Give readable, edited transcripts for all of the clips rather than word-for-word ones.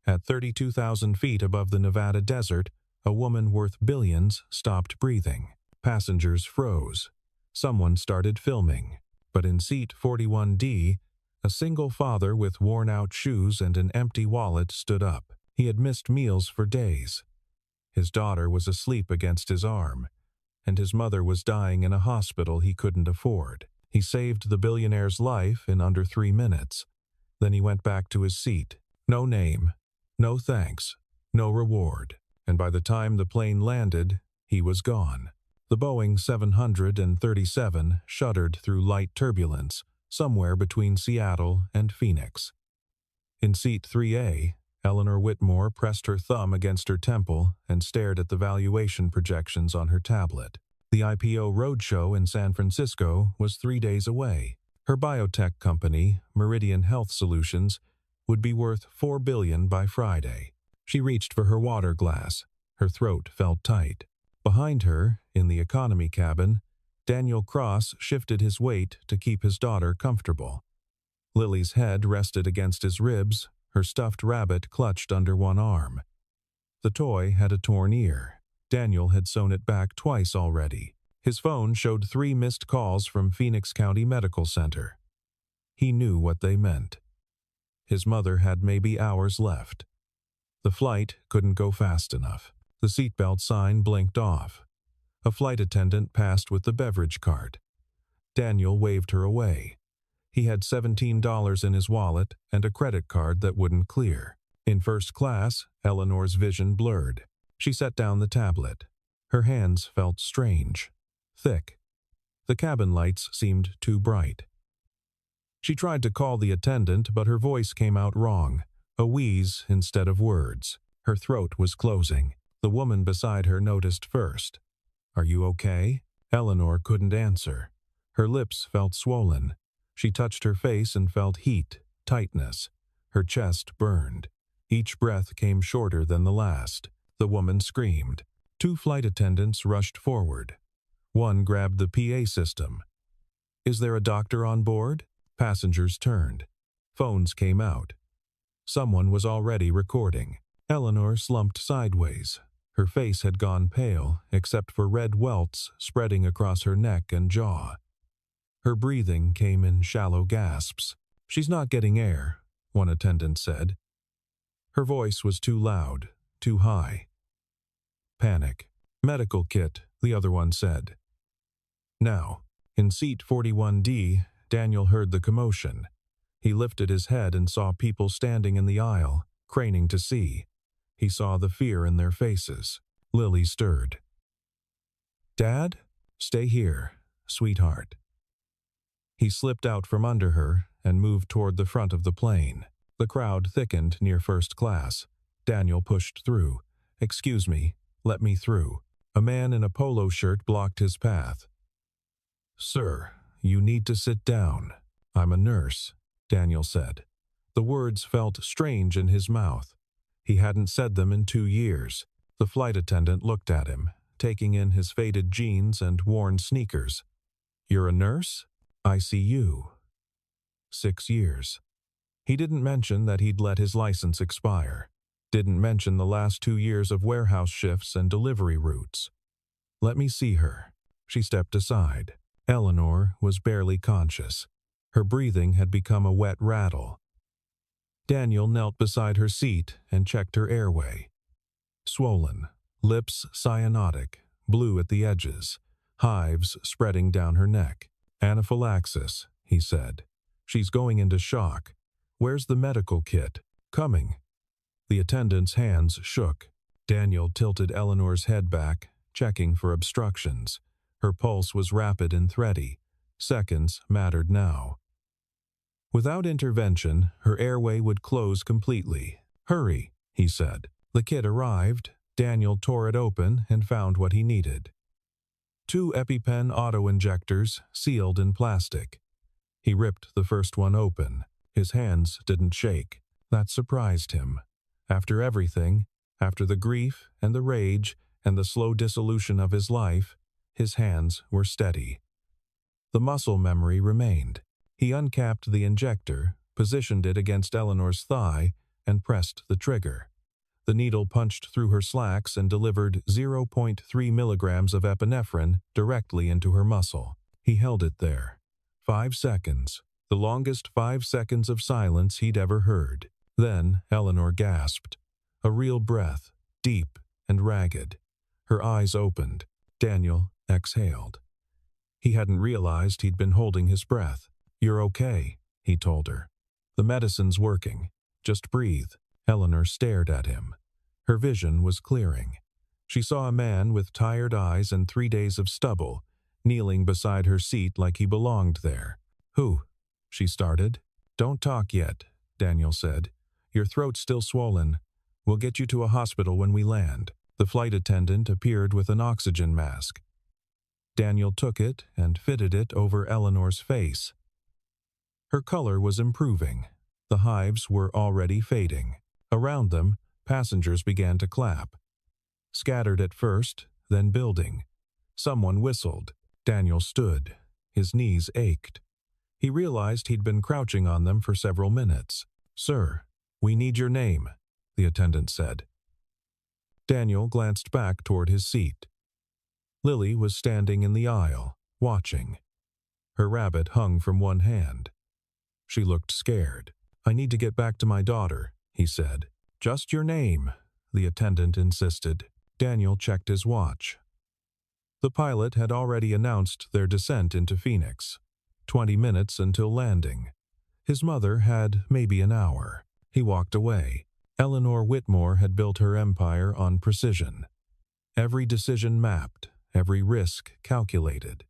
At 32,000 feet above the Nevada desert, a woman worth billions stopped breathing. Passengers froze. Someone started filming. But in seat 41D, a single father with worn-out shoes and an empty wallet stood up. He had missed meals for days. His daughter was asleep against his arm, and his mother was dying in a hospital he couldn't afford. He saved the billionaire's life in under 3 minutes. Then he went back to his seat. No name, no thanks, no reward. And by the time the plane landed, he was gone. The Boeing 737 shuddered through light turbulence, somewhere between Seattle and Phoenix. In seat 3A, Eleanor Whitmore pressed her thumb against her temple and stared at the valuation projections on her tablet. The IPO roadshow in San Francisco was 3 days away. Her biotech company, Meridian Health Solutions, would be worth $4 billion by Friday. She reached for her water glass. Her throat felt tight. Behind her, in the economy cabin, Daniel Cross shifted his weight to keep his daughter comfortable. Lily's head rested against his ribs, her stuffed rabbit clutched under one arm. The toy had a torn ear. Daniel had sewn it back twice already. His phone showed 3 missed calls from Phoenix County Medical Center. He knew what they meant. His mother had maybe hours left. The flight couldn't go fast enough. The seatbelt sign blinked off. A flight attendant passed with the beverage cart. Daniel waved her away. He had $17 in his wallet and a credit card that wouldn't clear. In first class, Eleanor's vision blurred. She set down the tablet. Her hands felt strange, thick. The cabin lights seemed too bright. She tried to call the attendant, but her voice came out wrong, a wheeze instead of words. Her throat was closing. The woman beside her noticed first. "Are you okay?" Eleanor couldn't answer. Her lips felt swollen. She touched her face and felt heat, tightness. Her chest burned. Each breath came shorter than the last. The woman screamed. 2 flight attendants rushed forward. One grabbed the PA system. "Is there a doctor on board?" Passengers turned. Phones came out. Someone was already recording. Eleanor slumped sideways. Her face had gone pale, except for red welts spreading across her neck and jaw. Her breathing came in shallow gasps. "She's not getting air," one attendant said. Her voice was too loud, too high. "Panic. Medical kit," the other one said. Now, in seat 41D, Daniel heard the commotion. He lifted his head and saw people standing in the aisle, craning to see. He saw the fear in their faces. Lily stirred. "Dad? Stay here, sweetheart." He slipped out from under her and moved toward the front of the plane. The crowd thickened near first class. Daniel pushed through. "Excuse me, let me through." A man in a polo shirt blocked his path. "Sir, you need to sit down." "I'm a nurse," Daniel said. The words felt strange in his mouth. He hadn't said them in 2 years. The flight attendant looked at him, taking in his faded jeans and worn sneakers. "You're a nurse? ICU. 6 years. He didn't mention that he'd let his license expire. Didn't mention the last 2 years of warehouse shifts and delivery routes. "Let me see her." She stepped aside. Eleanor was barely conscious. Her breathing had become a wet rattle. Daniel knelt beside her seat and checked her airway. Swollen, lips cyanotic, blue at the edges, hives spreading down her neck. "Anaphylaxis," he said. "She's going into shock. Where's the medical kit?" "Coming." The attendant's hands shook. Daniel tilted Eleanor's head back, checking for obstructions. Her pulse was rapid and thready. Seconds mattered now. Without intervention, her airway would close completely. "Hurry," he said. The kit arrived. Daniel tore it open and found what he needed. 2 EpiPen auto-injectors sealed in plastic. He ripped the first one open. His hands didn't shake. That surprised him. After everything, after the grief and the rage and the slow dissolution of his life, his hands were steady. The muscle memory remained. He uncapped the injector, positioned it against Eleanor's thigh, and pressed the trigger. The needle punched through her slacks and delivered 0.3 milligrams of epinephrine directly into her muscle. He held it there. 5 seconds, the longest 5 seconds of silence he'd ever heard. Then Eleanor gasped. A real breath, deep and ragged. Her eyes opened. Daniel exhaled. He hadn't realized he'd been holding his breath. "You're okay," he told her. "The medicine's working. Just breathe." Eleanor stared at him. Her vision was clearing. She saw a man with tired eyes and 3 days of stubble, kneeling beside her seat like he belonged there. "Who?" she started. "Don't talk yet," Daniel said. "Your throat's still swollen. We'll get you to a hospital when we land." The flight attendant appeared with an oxygen mask. Daniel took it and fitted it over Eleanor's face. Her color was improving. The hives were already fading. Around them, passengers began to clap. Scattered at first, then building. Someone whistled. Daniel stood. His knees ached. He realized he'd been crouching on them for several minutes. "Sir, we need your name," the attendant said. Daniel glanced back toward his seat. Lily was standing in the aisle, watching. Her rabbit hung from one hand. She looked scared. "I need to get back to my daughter," he said. "Just your name," the attendant insisted. Daniel checked his watch. The pilot had already announced their descent into Phoenix. 20 minutes until landing. His mother had maybe an hour. He walked away. Eleanor Whitmore had built her empire on precision. Every decision mapped, every risk calculated.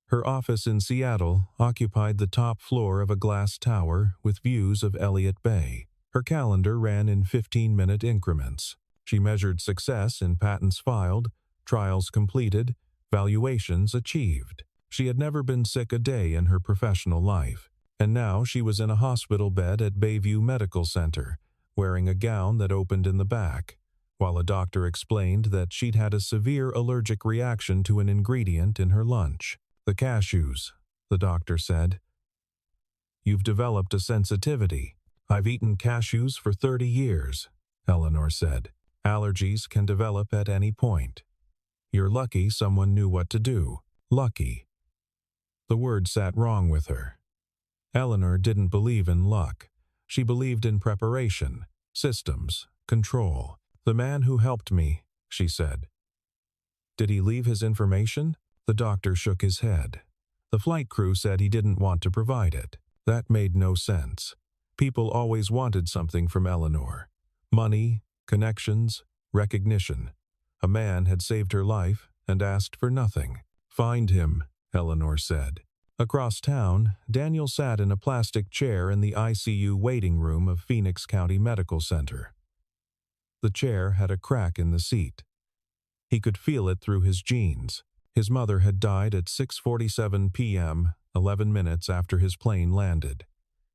Her office in Seattle occupied the top floor of a glass tower with views of Elliott Bay. Her calendar ran in 15-minute increments. She measured success in patents filed, trials completed, valuations achieved. She had never been sick a day in her professional life, and now she was in a hospital bed at Bayview Medical Center, wearing a gown that opened in the back, while a doctor explained that she'd had a severe allergic reaction to an ingredient in her lunch. "The cashews," the doctor said. "You've developed a sensitivity." "I've eaten cashews for 30 years, Eleanor said. "Allergies can develop at any point. You're lucky someone knew what to do. Lucky." The word sat wrong with her. Eleanor didn't believe in luck. She believed in preparation, systems, control. "The man who helped me," she said. "Did he leave his information?" The doctor shook his head. "The flight crew said he didn't want to provide it." That made no sense. People always wanted something from Eleanor. Money, connections, recognition. A man had saved her life and asked for nothing. "Find him," Eleanor said. Across town, Daniel sat in a plastic chair in the ICU waiting room of Phoenix County Medical Center. The chair had a crack in the seat. He could feel it through his jeans. His mother had died at 6:47 p.m., 11 minutes after his plane landed.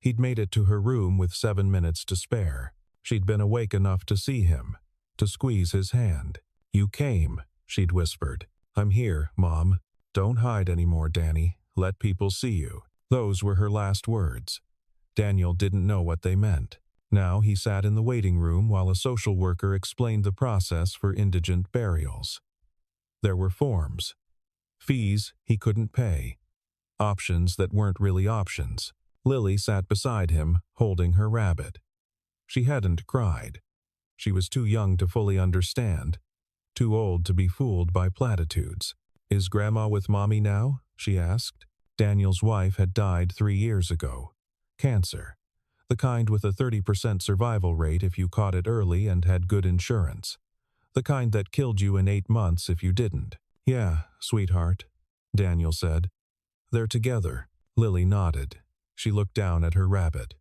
He'd made it to her room with 7 minutes to spare. She'd been awake enough to see him, to squeeze his hand. "You came," she'd whispered. "I'm here, Mom. Don't hide anymore, Danny. Let people see you." Those were her last words. Daniel didn't know what they meant. Now he sat in the waiting room while a social worker explained the process for indigent burials. There were forms. Fees he couldn't pay. Options that weren't really options. Lily sat beside him, holding her rabbit. She hadn't cried. She was too young to fully understand. Too old to be fooled by platitudes. "Is Grandma with Mommy now?" she asked. Daniel's wife had died 3 years ago. Cancer. The kind with a 30% survival rate if you caught it early and had good insurance. The kind that killed you in 8 months if you didn't. "Yeah, sweetheart," Daniel said. "They're together." Lily nodded. She looked down at her rabbit.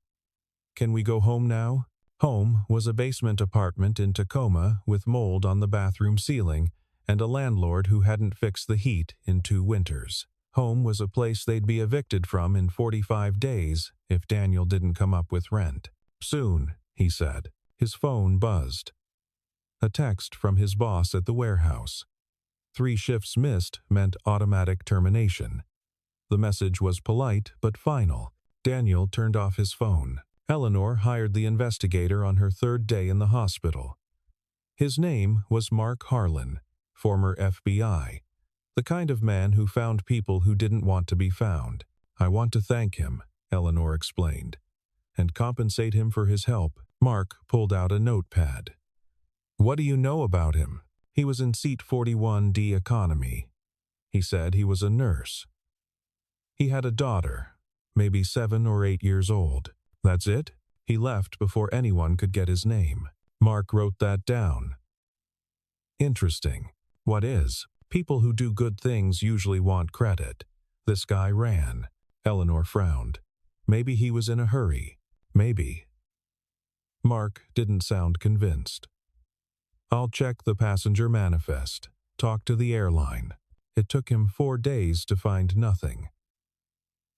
"Can we go home now?" Home was a basement apartment in Tacoma with mold on the bathroom ceiling and a landlord who hadn't fixed the heat in 2 winters. Home was a place they'd be evicted from in 45 days if Daniel didn't come up with rent. "Soon," he said. His phone buzzed. A text from his boss at the warehouse. 3 shifts missed meant automatic termination. The message was polite but final. Daniel turned off his phone. Eleanor hired the investigator on her third day in the hospital. His name was Mark Harlan, former FBI, the kind of man who found people who didn't want to be found. "I want to thank him," Eleanor explained, "and compensate him for his help." Mark pulled out a notepad. "What do you know about him?" "He was in seat 41D economy. He said he was a nurse. He had a daughter, maybe 7 or 8 years old. That's it? He left before anyone could get his name." Mark wrote that down. "Interesting. What is? People who do good things usually want credit. This guy ran." Eleanor frowned. "Maybe he was in a hurry. Maybe." Mark didn't sound convinced. "I'll check the passenger manifest. Talk to the airline." It took him 4 days to find nothing.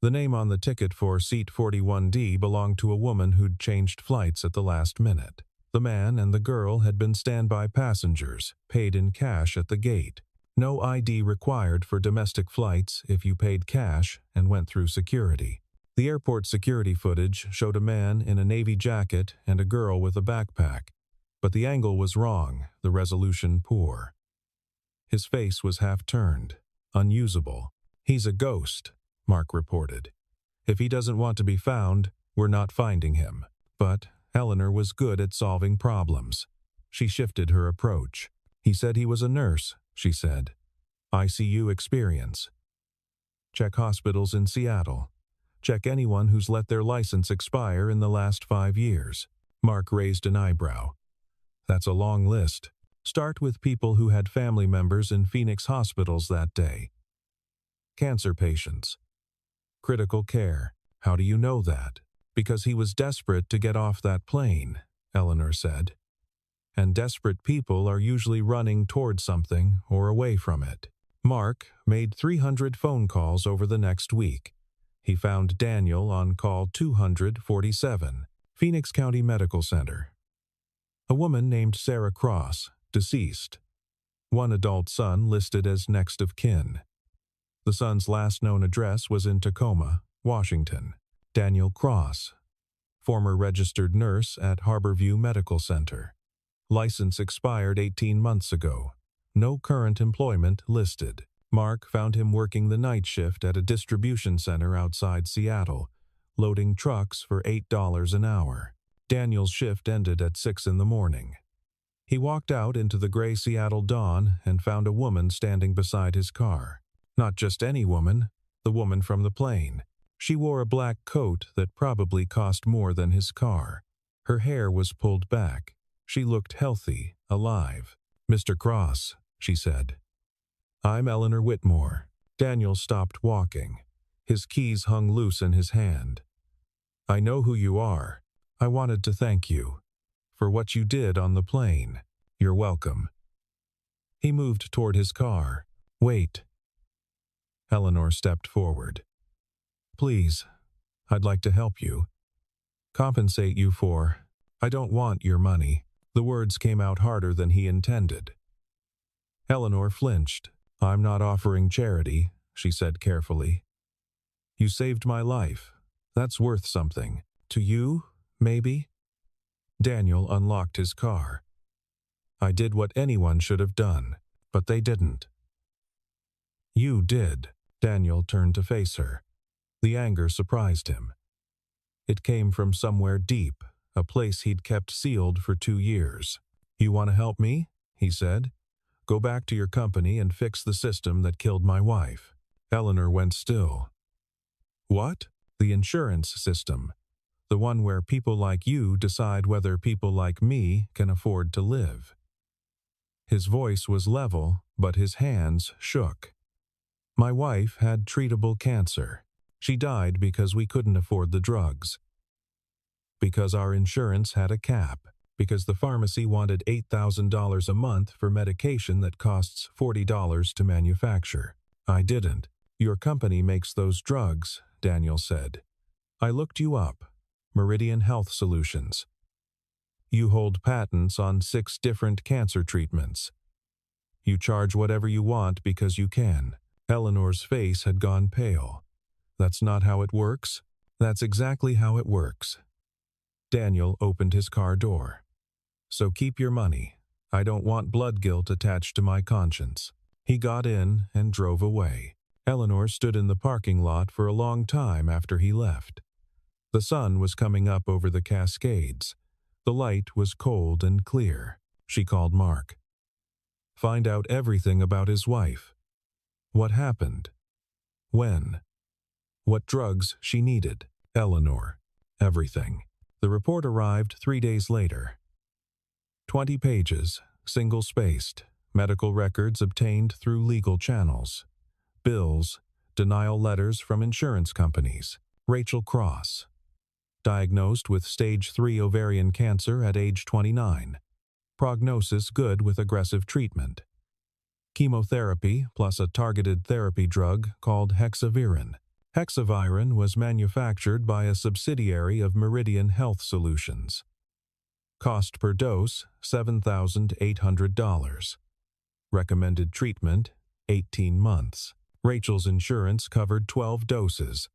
The name on the ticket for seat 41D belonged to a woman who'd changed flights at the last minute. The man and the girl had been standby passengers, paid in cash at the gate. No ID required for domestic flights if you paid cash and went through security. The airport security footage showed a man in a navy jacket and a girl with a backpack, but the angle was wrong, the resolution poor. His face was half-turned, unusable. "He's a ghost," Mark reported. "If he doesn't want to be found, we're not finding him." But Eleanor was good at solving problems. She shifted her approach. "He said he was a nurse," she said. "ICU experience. Check hospitals in Seattle. Check anyone who's let their license expire in the last 5 years." Mark raised an eyebrow. "That's a long list. Start with people who had family members in Phoenix hospitals that day. Cancer patients. Critical care. How do you know that?" "Because he was desperate to get off that plane," Eleanor said. "And desperate people are usually running toward something or away from it." Mark made 300 phone calls over the next week. He found Daniel on call 247, Phoenix County Medical Center. A woman named Sarah Cross, deceased. One adult son listed as next of kin. The son's last known address was in Tacoma, Washington. Daniel Cross, former registered nurse at Harborview Medical Center. License expired 18 months ago. No current employment listed. Mark found him working the night shift at a distribution center outside Seattle, loading trucks for $8 an hour. Daniel's shift ended at 6 in the morning. He walked out into the gray Seattle dawn and found a woman standing beside his car. Not just any woman, the woman from the plane. She wore a black coat that probably cost more than his car. Her hair was pulled back. She looked healthy, alive. "Mr. Cross," she said. "I'm Eleanor Whitmore." Daniel stopped walking. His keys hung loose in his hand. "I know who you are. I wanted to thank you for what you did on the plane." "You're welcome." He moved toward his car. "Wait." Eleanor stepped forward. "Please, I'd like to help you. Compensate you for—" "I don't want your money." The words came out harder than he intended. Eleanor flinched. "I'm not offering charity," she said carefully. "You saved my life. That's worth something. To you, maybe?" Daniel unlocked his car. "I did what anyone should have done, but they didn't." "You did." Daniel turned to face her. The anger surprised him. It came from somewhere deep, a place he'd kept sealed for 2 years. "You want to help me?" he said. "Go back to your company and fix the system that killed my wife." Eleanor went still. "What?" "The insurance system. The one where people like you decide whether people like me can afford to live." His voice was level, but his hands shook. "My wife had treatable cancer. She died because we couldn't afford the drugs. Because our insurance had a cap. Because the pharmacy wanted $8,000 a month for medication that costs $40 to manufacture. I didn't." "Your company makes those drugs," Daniel said. "I looked you up. Meridian Health Solutions. You hold patents on 6 different cancer treatments. You charge whatever you want because you can." Eleanor's face had gone pale. "That's not how it works." "That's exactly how it works. Daniel opened his car door. "So keep your money. I don't want blood guilt attached to my conscience." He got in and drove away. Eleanor stood in the parking lot for a long time after he left. The sun was coming up over the Cascades. The light was cold and clear. She called Mark. Find out everything about his wife. What happened? When? What drugs she needed. Eleanor. Everything. The report arrived 3 days later. 20 pages, single-spaced, medical records obtained through legal channels. Bills, denial letters from insurance companies. Rachel Cross. Diagnosed with stage 3 ovarian cancer at age 29. Prognosis good with aggressive treatment. Chemotherapy plus a targeted therapy drug called hexavirin. Hexavirin was manufactured by a subsidiary of Meridian Health Solutions. Cost per dose, $7,800. Recommended treatment, 18 months. Rachel's insurance covered 12 doses.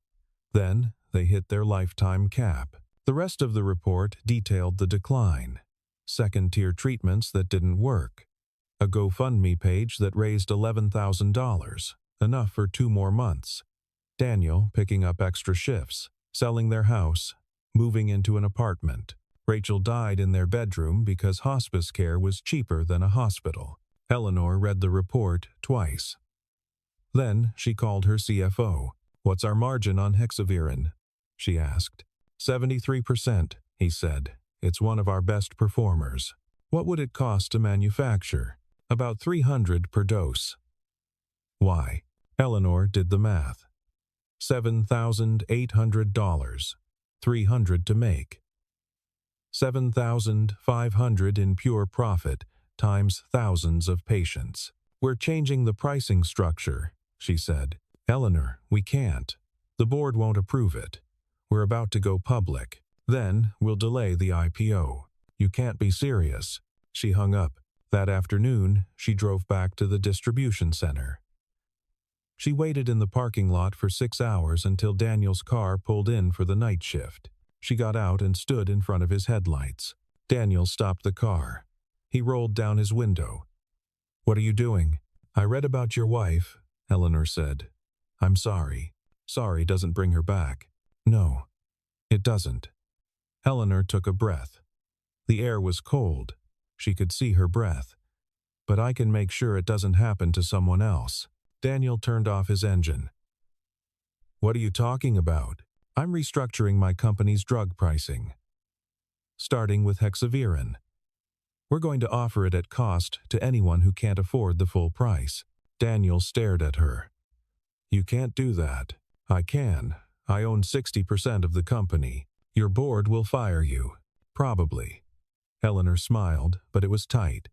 Then, they hit their lifetime cap. The rest of the report detailed the decline. Second-tier treatments that didn't work. A GoFundMe page that raised $11,000, enough for 2 more months. Daniel picking up extra shifts, selling their house, moving into an apartment. Rachel died in their bedroom because hospice care was cheaper than a hospital. Eleanor read the report twice. Then she called her CFO. "What's our margin on hexavirin?" she asked. 73%, he said. "It's one of our best performers." "What would it cost to manufacture?" "About $300 per dose." "Why?" Eleanor did the math. $7,800. $300 to make. $7,500 in pure profit times thousands of patients. "We're changing the pricing structure," she said. "Eleanor, we can't. The board won't approve it. We're about to go public. Then we'll delay the IPO. You can't be serious." She hung up. That afternoon, she drove back to the distribution center. She waited in the parking lot for 6 hours until Daniel's car pulled in for the night shift. She got out and stood in front of his headlights. Daniel stopped the car. He rolled down his window. "What are you doing?" "I read about your wife," Eleanor said. "I'm sorry." "Sorry doesn't bring her back." "No, it doesn't." Eleanor took a breath. The air was cold. She could see her breath. "But I can make sure it doesn't happen to someone else." Daniel turned off his engine. "What are you talking about?" "I'm restructuring my company's drug pricing. Starting with hexavirin. We're going to offer it at cost to anyone who can't afford the full price." Daniel stared at her. "You can't do that." "I can. I own 60% of the company. Your board will fire you. Probably." Eleanor smiled, but it was tight.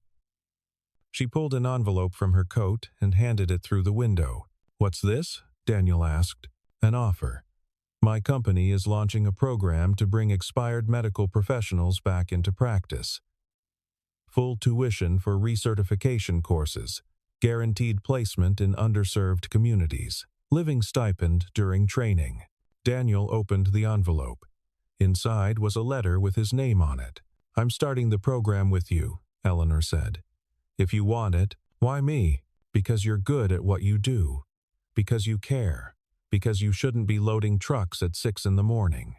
She pulled an envelope from her coat and handed it through the window. "What's this?" Daniel asked. "An offer. My company is launching a program to bring expired medical professionals back into practice. Full tuition for recertification courses, guaranteed placement in underserved communities, living stipend during training." Daniel opened the envelope. Inside was a letter with his name on it. "I'm starting the program with you," Eleanor said. "If you want it, why me? Because you're good at what you do. Because you care. Because you shouldn't be loading trucks at 6 in the morning.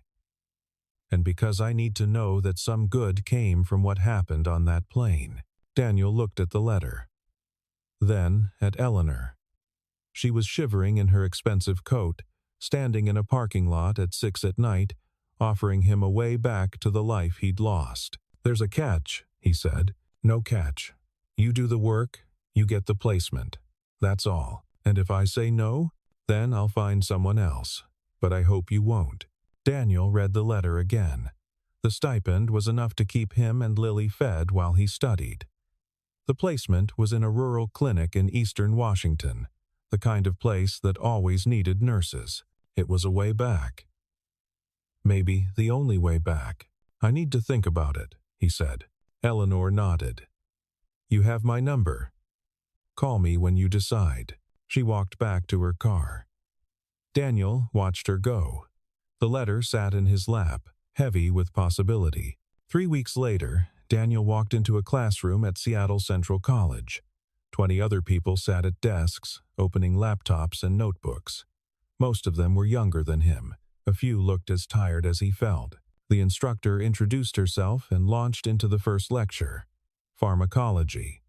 And because I need to know that some good came from what happened on that plane." Daniel looked at the letter. Then at Eleanor. She was shivering in her expensive coat, standing in a parking lot at 6 at night, offering him a way back to the life he'd lost. "There's a catch," he said. "No catch. You do the work, you get the placement. That's all. And if I say no, then I'll find someone else. But I hope you won't." Daniel read the letter again. The stipend was enough to keep him and Lily fed while he studied. The placement was in a rural clinic in eastern Washington, the kind of place that always needed nurses. It was a way back. Maybe the only way back. "I need to think about it," he said. Eleanor nodded. "You have my number. Call me when you decide." She walked back to her car. Daniel watched her go. The letter sat in his lap, heavy with possibility. 3 weeks later, Daniel walked into a classroom at Seattle Central College. 20 other people sat at desks, opening laptops and notebooks. Most of them were younger than him. A few looked as tired as he felt. The instructor introduced herself and launched into the first lecture: pharmacology.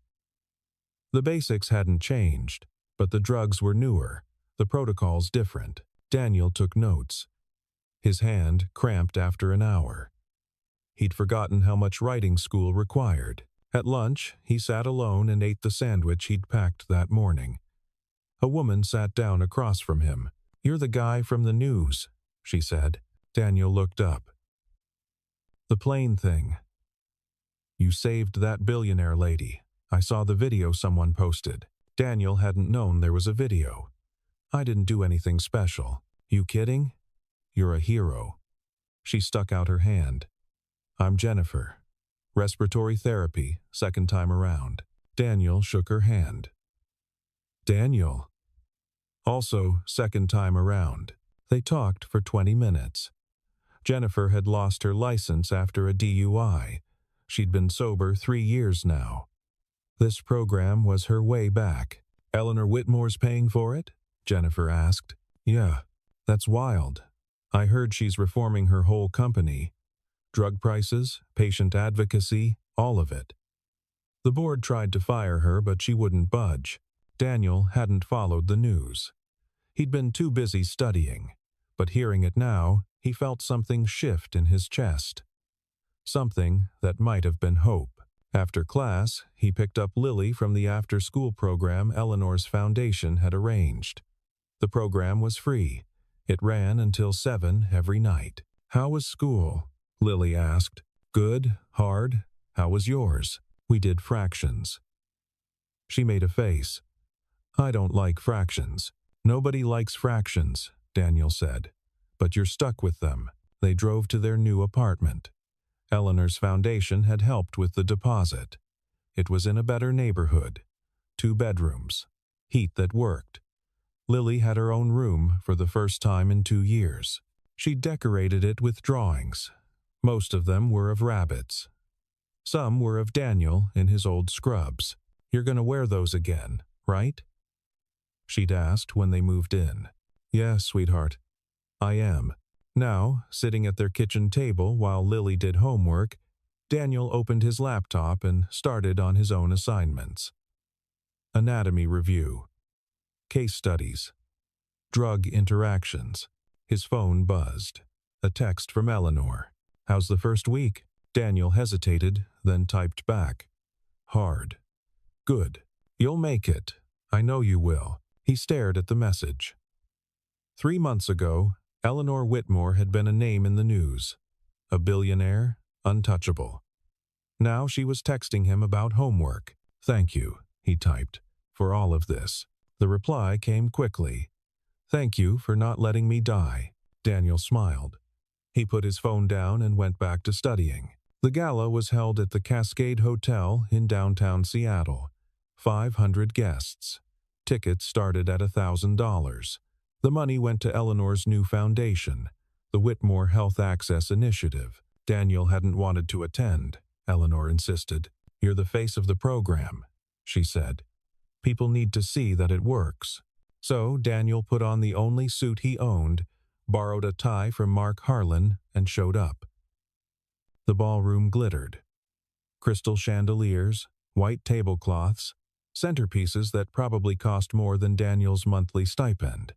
The basics hadn't changed, but the drugs were newer, the protocols different. Daniel took notes. His hand cramped after an hour. He'd forgotten how much writing school required. At lunch, he sat alone and ate the sandwich he'd packed that morning. A woman sat down across from him. "You're the guy from the news," she said. Daniel looked up. "The plane thing. You saved that billionaire lady. I saw the video someone posted." Daniel hadn't known there was a video. "I didn't do anything special." "You kidding? You're a hero." She stuck out her hand. "I'm Jennifer. Respiratory therapy, second time around." Daniel shook her hand. "Daniel. Also, second time around." They talked for 20 minutes. Jennifer had lost her license after a DUI. She'd been sober 3 years now. This program was her way back. "Eleanor Whitmore's paying for it?" Jennifer asked. "Yeah, that's wild. I heard she's reforming her whole company. Drug prices, patient advocacy, all of it." The board tried to fire her, but she wouldn't budge. Daniel hadn't followed the news. He'd been too busy studying, but hearing it now, he felt something shift in his chest. Something that might have been hope. After class, he picked up Lily from the after-school program Eleanor's foundation had arranged. The program was free. It ran until 7 every night. "How was school?" Lily asked. "Good, hard. How was yours?" "We did fractions." She made a face. "I don't like fractions." "Nobody likes fractions," Daniel said. "But you're stuck with them." They drove to their new apartment. Eleanor's foundation had helped with the deposit. It was in a better neighborhood. 2 bedrooms. Heat that worked. Lily had her own room for the first time in 2 years. She decorated it with drawings. Most of them were of rabbits. Some were of Daniel in his old scrubs. "You're going to wear those again, right?" she'd asked when they moved in. "Yeah, sweetheart. I am." Now, sitting at their kitchen table while Lily did homework, Daniel opened his laptop and started on his own assignments. Anatomy review. Case studies. Drug interactions. His phone buzzed. A text from Eleanor. "How's the first week?" Daniel hesitated, then typed back. "Hard." "Good. You'll make it. I know you will." He stared at the message. 3 months ago, Eleanor Whitmore had been a name in the news. A billionaire, untouchable. Now she was texting him about homework. "Thank you," he typed, "for all of this." The reply came quickly. "Thank you for not letting me die." Daniel smiled. He put his phone down and went back to studying. The gala was held at the Cascade Hotel in downtown Seattle. 500 guests. Tickets started at $1,000. The money went to Eleanor's new foundation, the Whitmore Health Access Initiative. Daniel hadn't wanted to attend, Eleanor insisted. "You're the face of the program," she said. "People need to see that it works." So Daniel put on the only suit he owned, borrowed a tie from Mark Harlan, and showed up. The ballroom glittered. Crystal chandeliers, white tablecloths, centerpieces that probably cost more than Daniel's monthly stipend.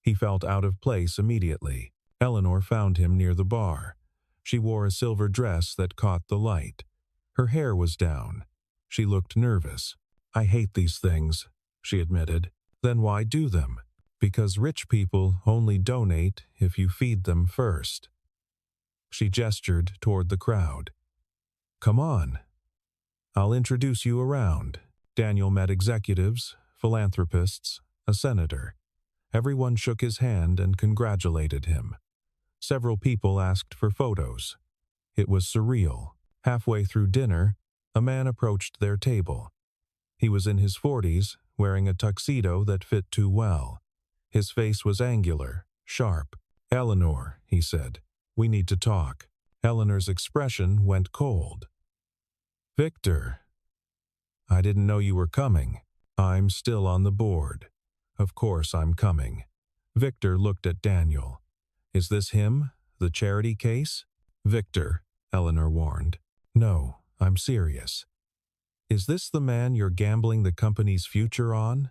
He felt out of place immediately. Eleanor found him near the bar. She wore a silver dress that caught the light. Her hair was down. She looked nervous. "I hate these things," she admitted. "Then why do them?" "Because rich people only donate if you feed them first." She gestured toward the crowd. "Come on. I'll introduce you around." Daniel met executives, philanthropists, a senator. Everyone shook his hand and congratulated him. Several people asked for photos. It was surreal. Halfway through dinner, a man approached their table. He was in his 40s, wearing a tuxedo that fit too well. His face was angular, sharp. "Eleanor," he said, "we need to talk." Eleanor's expression went cold. Victor, I didn't know you were coming. I'm still on the board. Of course I'm coming. Victor looked at Daniel. Is this him? The charity case? Victor, Eleanor warned. No, I'm serious. Is this the man you're gambling the company's future on?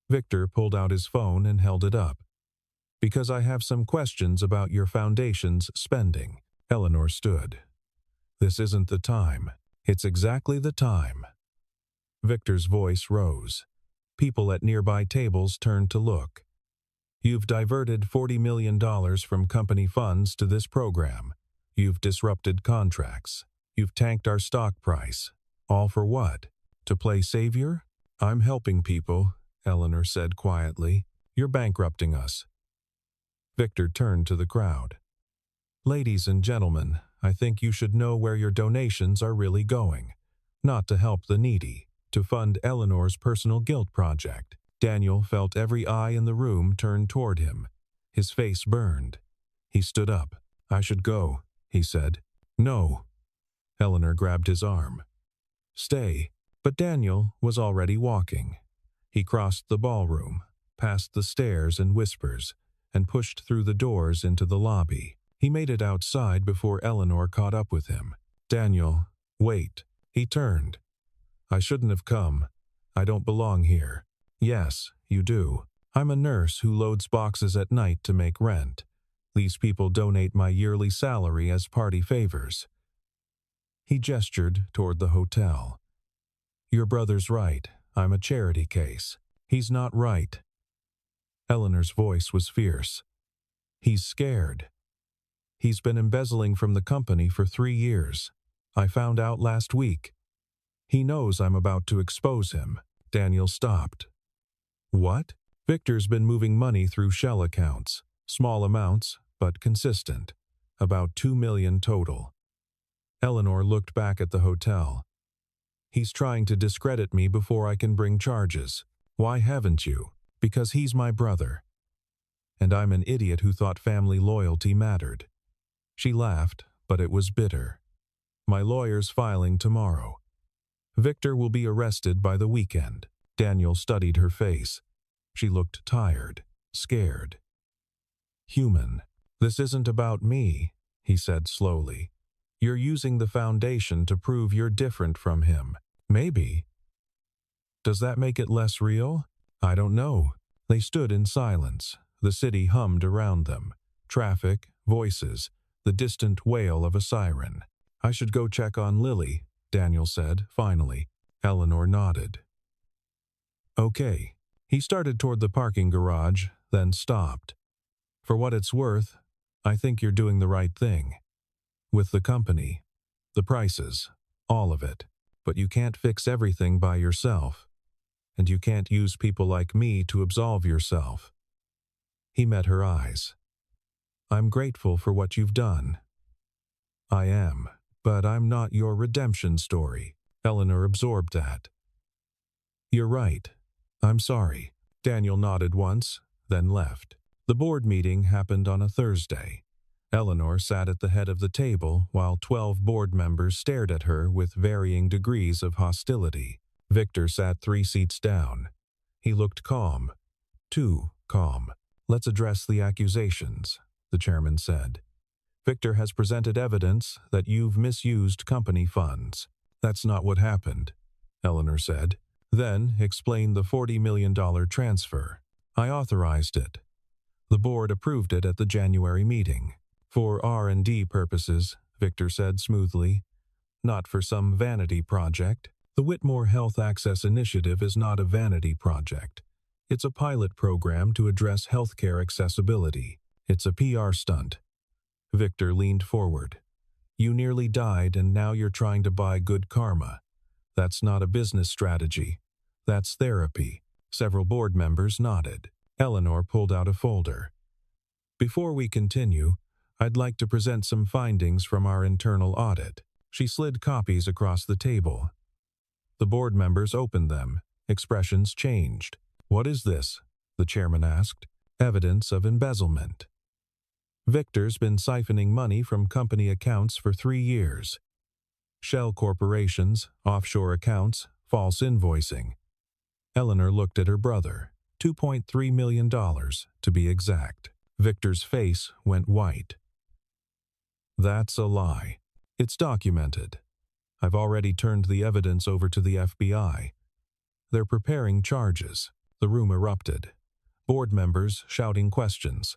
Victor pulled out his phone and held it up. Because I have some questions about your foundation's spending. Eleanor stood. This isn't the time. It's exactly the time. Victor's voice rose. People at nearby tables turned to look. You've diverted $40 million from company funds to this program. You've disrupted contracts. You've tanked our stock price. All for what? To play savior? I'm helping people, Eleanor said quietly. You're bankrupting us. Victor turned to the crowd. Ladies and gentlemen, I think you should know where your donations are really going. Not to help the needy, to fund Eleanor's personal guilt project. Daniel felt every eye in the room turn toward him. His face burned. He stood up. I should go, he said. No. Eleanor grabbed his arm. Stay. But Daniel was already walking. He crossed the ballroom, past the stairs and whispers, and pushed through the doors into the lobby. He made it outside before Eleanor caught up with him. Daniel, wait. He turned. I shouldn't have come. I don't belong here. Yes, you do. I'm a nurse who loads boxes at night to make rent. These people donate my yearly salary as party favors. He gestured toward the hotel. Your brother's right. I'm a charity case. He's not right. Eleanor's voice was fierce. He's scared. He's been embezzling from the company for 3 years. I found out last week. He knows I'm about to expose him. Daniel stopped. What? Victor's been moving money through shell accounts. Small amounts, but consistent. About $2 million total. Eleanor looked back at the hotel. He's trying to discredit me before I can bring charges. Why haven't you? Because he's my brother. And I'm an idiot who thought family loyalty mattered. She laughed, but it was bitter. My lawyer's filing tomorrow. Victor will be arrested by the weekend. Daniel studied her face. She looked tired, scared. Human. This isn't about me, he said slowly. You're using the foundation to prove you're different from him. Maybe. Does that make it less real? I don't know. They stood in silence. The city hummed around them. Traffic, voices, the distant wail of a siren. I should go check on Lily, Daniel said, finally. Eleanor nodded. Okay. He started toward the parking garage, then stopped. For what it's worth, I think you're doing the right thing. With the company, the prices, all of it. But you can't fix everything by yourself. And you can't use people like me to absolve yourself. He met her eyes. I'm grateful for what you've done. I am, but I'm not your redemption story. Eleanor absorbed that. You're right. I'm sorry. Daniel nodded once, then left. The board meeting happened on a Thursday. Eleanor sat at the head of the table while 12 board members stared at her with varying degrees of hostility. Victor sat 3 seats down. He looked calm. Too calm. Let's address the accusations, the chairman said. Victor has presented evidence that you've misused company funds. That's not what happened, Eleanor said. Then explain the $40 million transfer. I authorized it. The board approved it at the January meeting. For R&D purposes, Victor said smoothly. Not for some vanity project. The Whitmore Health Access Initiative is not a vanity project. It's a pilot program to address healthcare accessibility. It's a PR stunt. Victor leaned forward. You nearly died and now you're trying to buy good karma. That's not a business strategy. That's therapy. Several board members nodded. Eleanor pulled out a folder. Before we continue, I'd like to present some findings from our internal audit. She slid copies across the table. The board members opened them. Expressions changed. What is this? The chairman asked. Evidence of embezzlement. Victor's been siphoning money from company accounts for 3 years. Shell corporations, offshore accounts, false invoicing. Eleanor looked at her brother. $2.3 million, to be exact. Victor's face went white. That's a lie. It's documented. I've already turned the evidence over to the FBI. They're preparing charges. The room erupted. Board members shouting questions.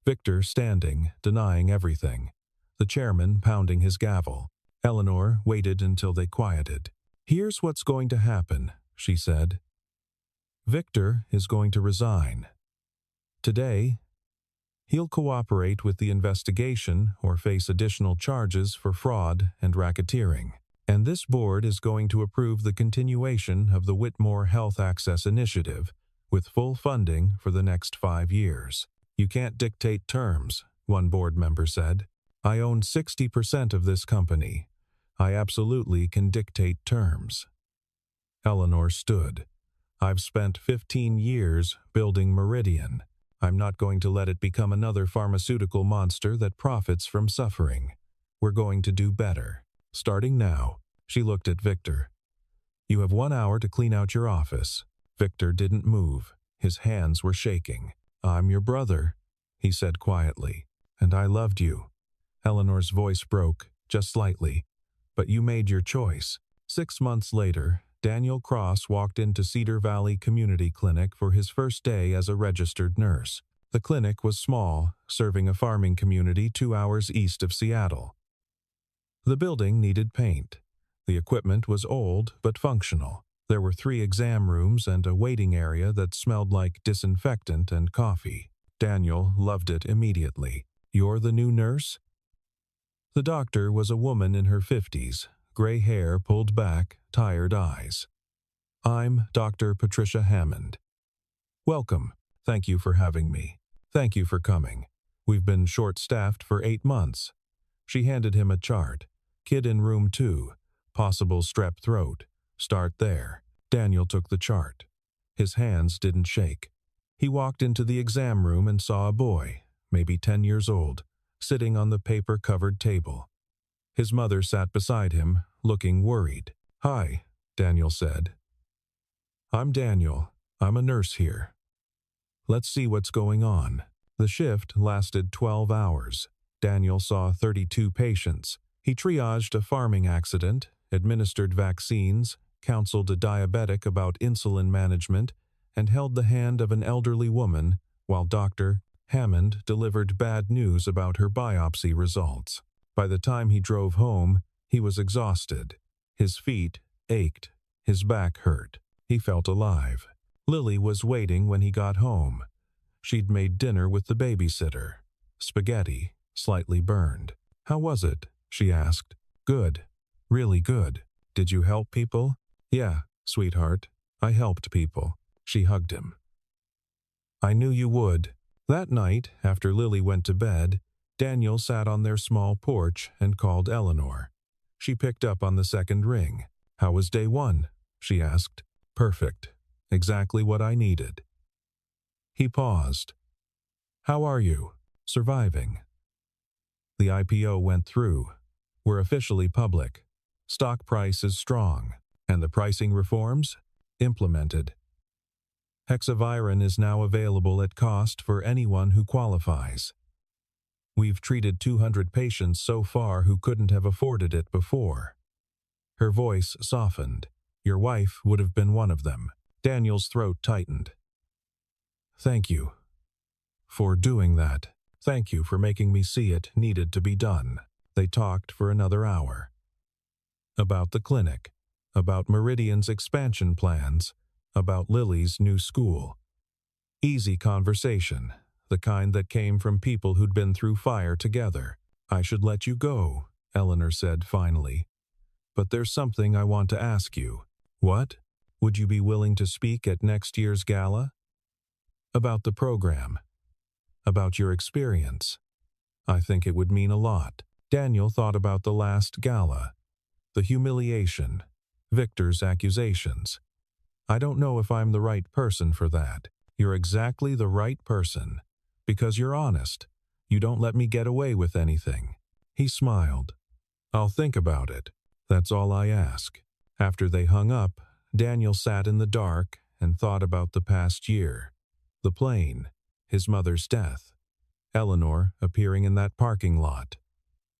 Victor standing, denying everything. The chairman pounding his gavel. Eleanor waited until they quieted. Here's what's going to happen, she said. Victor is going to resign. Today, he'll cooperate with the investigation or face additional charges for fraud and racketeering. And this board is going to approve the continuation of the Whitmore Health Access Initiative with full funding for the next 5 years. You can't dictate terms, one board member said. I own 60% of this company. I absolutely can dictate terms. Eleanor stood. I've spent 15 years building Meridian. I'm not going to let it become another pharmaceutical monster that profits from suffering. We're going to do better. Starting now, she looked at Victor. You have 1 hour to clean out your office. Victor didn't move. His hands were shaking. I'm your brother, he said quietly, and I loved you. Eleanor's voice broke, just slightly. But you made your choice. 6 months later, Daniel Cross walked into Cedar Valley Community Clinic for his first day as a registered nurse. The clinic was small, serving a farming community 2 hours east of Seattle. The building needed paint. The equipment was old but functional. There were 3 exam rooms and a waiting area that smelled like disinfectant and coffee. Daniel loved it immediately. You're the new nurse? The doctor was a woman in her 50s, gray hair pulled back, tired eyes. I'm Dr. Patricia Hammond. Welcome. Thank you for having me. Thank you for coming. We've been short-staffed for 8 months. She handed him a chart. Kid in room 2. Possible strep throat. Start there. Daniel took the chart. His hands didn't shake. He walked into the exam room and saw a boy, maybe 10 years old, sitting on the paper-covered table. His mother sat beside him, looking worried. Hi, Daniel said. I'm Daniel. I'm a nurse here. Let's see what's going on. The shift lasted 12 hours. Daniel saw 32 patients. He triaged a farming accident, administered vaccines, counseled a diabetic about insulin management, and held the hand of an elderly woman while Dr. Hammond delivered bad news about her biopsy results. By the time he drove home, he was exhausted. His feet ached. His back hurt. He felt alive. Lily was waiting when he got home. She'd made dinner with the babysitter. Spaghetti, slightly burned. How was it? She asked. Good. Really good. Did you help people? Yeah, sweetheart. I helped people. She hugged him. I knew you would. That night, after Lily went to bed, Daniel sat on their small porch and called Eleanor. She picked up on the second ring. How was day 1? She asked. Perfect. Exactly what I needed. He paused. How are you? Surviving. The IPO went through. We're officially public. Stock price is strong. And the pricing reforms? Implemented. Hexaviron is now available at cost for anyone who qualifies. We've treated 200 patients so far who couldn't have afforded it before. Her voice softened. Your wife would have been one of them. Daniel's throat tightened. Thank you for doing that. Thank you for making me see it needed to be done. They talked for another hour. About the clinic, about Meridian's expansion plans, about Lily's new school. Easy conversation, the kind that came from people who'd been through fire together. I should let you go, Eleanor said finally. But there's something I want to ask you. What? Would you be willing to speak at next year's gala? About the program. About your experience. I think it would mean a lot. Daniel thought about the last gala. The humiliation. Victor's accusations. I don't know if I'm the right person for that. You're exactly the right person. Because you're honest. You don't let me get away with anything." He smiled. "I'll think about it. That's all I ask." After they hung up, Daniel sat in the dark and thought about the past year. The plane, his mother's death, Eleanor appearing in that parking lot.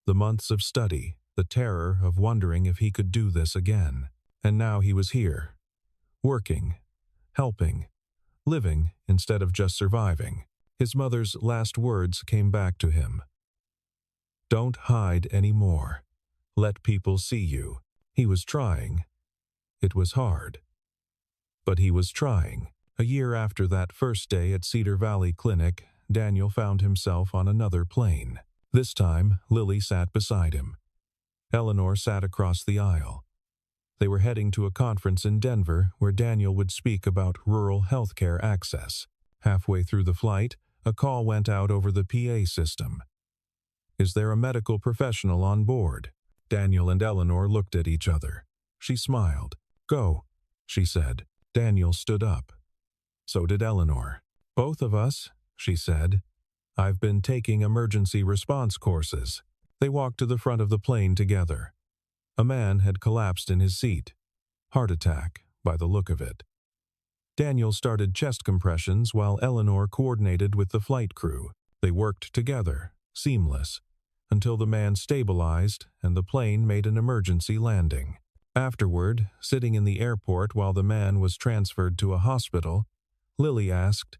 The months of study, the terror of wondering if he could do this again. And now he was here, working, helping, living instead of just surviving. His mother's last words came back to him. "Don't hide anymore. Let people see you." He was trying. It was hard. But he was trying. A year after that first day at Cedar Valley Clinic, Daniel found himself on another plane. This time, Lily sat beside him. Eleanor sat across the aisle. They were heading to a conference in Denver where Daniel would speak about rural healthcare access. Halfway through the flight, a call went out over the PA system. "Is there a medical professional on board?" Daniel and Eleanor looked at each other. She smiled. "Go," she said. Daniel stood up. So did Eleanor. "Both of us," she said. "I've been taking emergency response courses." They walked to the front of the plane together. A man had collapsed in his seat. Heart attack, by the look of it. Daniel started chest compressions while Eleanor coordinated with the flight crew. They worked together, seamless, until the man stabilized and the plane made an emergency landing. Afterward, sitting in the airport while the man was transferred to a hospital, Lily asked,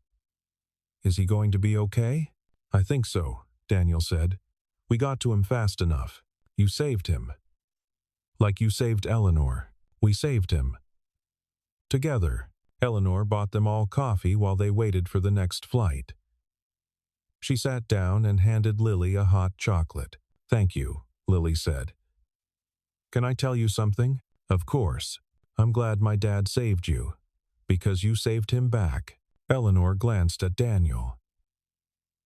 "Is he going to be okay?" "I think so," Daniel said. "We got to him fast enough. You saved him. Like you saved Eleanor. We saved him." Together, Eleanor bought them all coffee while they waited for the next flight. She sat down and handed Lily a hot chocolate. "Thank you," Lily said. "Can I tell you something?" "Of course. I'm glad my dad saved you. Because you saved him back." Eleanor glanced at Daniel.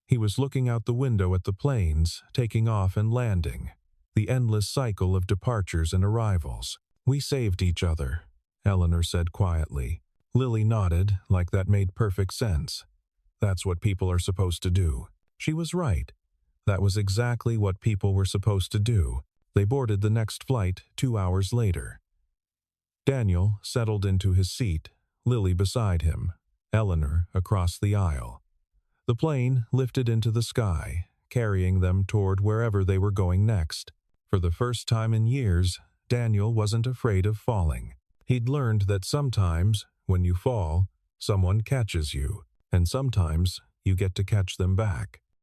He was looking out the window at the planes, taking off and landing. The endless cycle of departures and arrivals. "We saved each other," Eleanor said quietly. Lily nodded, like that made perfect sense. That's what people are supposed to do. She was right. That was exactly what people were supposed to do. They boarded the next flight 2 hours later. Daniel settled into his seat, Lily beside him, Eleanor across the aisle. The plane lifted into the sky, carrying them toward wherever they were going next. For the first time in years, Daniel wasn't afraid of falling. He'd learned that sometimes, when you fall, someone catches you, and sometimes you get to catch them back.